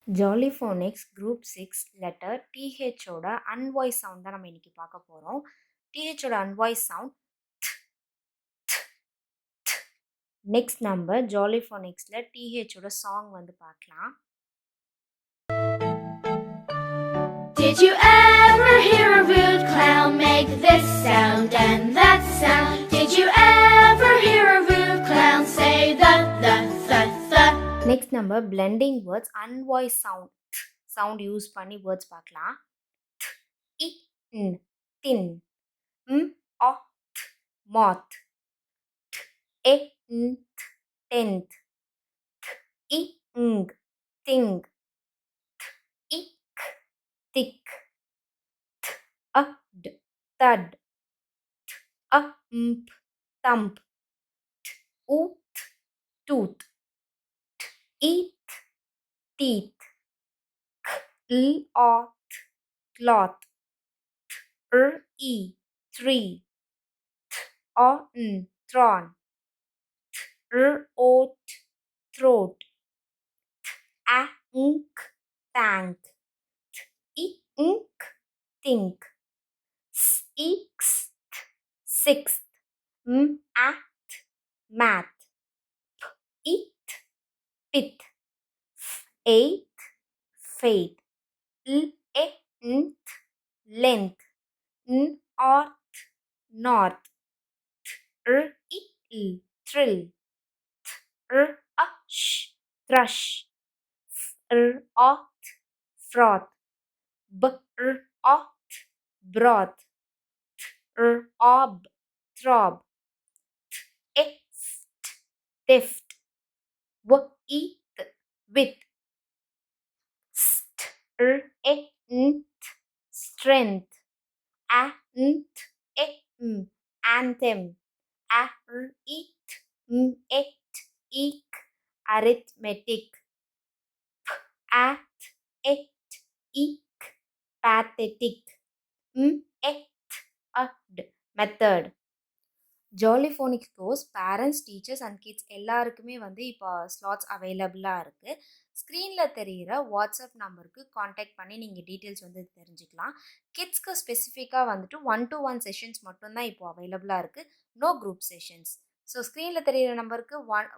Jolly Phonics Group 6 letter TH ஓட unvoiced sound தான் நம்ம இன்னைக்கு பார்க்க போறோம். TH ஓட unvoiced sound. Next number Jolly Phonicsல TH ஓட song வந்து பார்க்கலாம். Did you ever hear a rude clown make this sound and that sound? Did you ever hear a rude clown say the? Next number blending words unvoiced sound use பண்ணி words பார்க்கலாம். I, n, tin, o, moth, a, n, tenth, I, ng, thing, ik, thick, d, thud, thump, ooth, tooth, eat, teeth, oth, cloth, tree, thorn, oat, throat, ink, tank, ink, think, sixth, math, eat, pith, eighth, faith, length, north, thrill, thrush, froth, broth, throb, theft, with, strength, anthem, arithmetic, pathetic, method. Jolly Phoenix course parents teachers and kids எல்லாருக்குமே வந்து இப்போ slots அவைலபிளாக இருக்குது. ஸ்க்ரீனில் தெரிகிற WhatsApp நம்பருக்கு contact பண்ணி நீங்கள் டீட்டெயில்ஸ் வந்து தெரிஞ்சுக்கலாம். கிட்ஸ்க்கு ஸ்பெசிஃபிக்காக வந்துட்டு 1-to-1 செஷன்ஸ் மட்டும்தான் இப்போ அவைலபிளாக இருக்குது. No group sessions. ஸோ ஸ்க்ரீனில் தெரிகிற நம்பருக்கு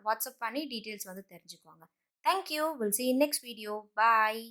வாட்ஸ்அப் பண்ணி டீட்டெயில்ஸ் வந்து தெரிஞ்சுக்குவாங்க. Thank you. Will see you in next video. Bye.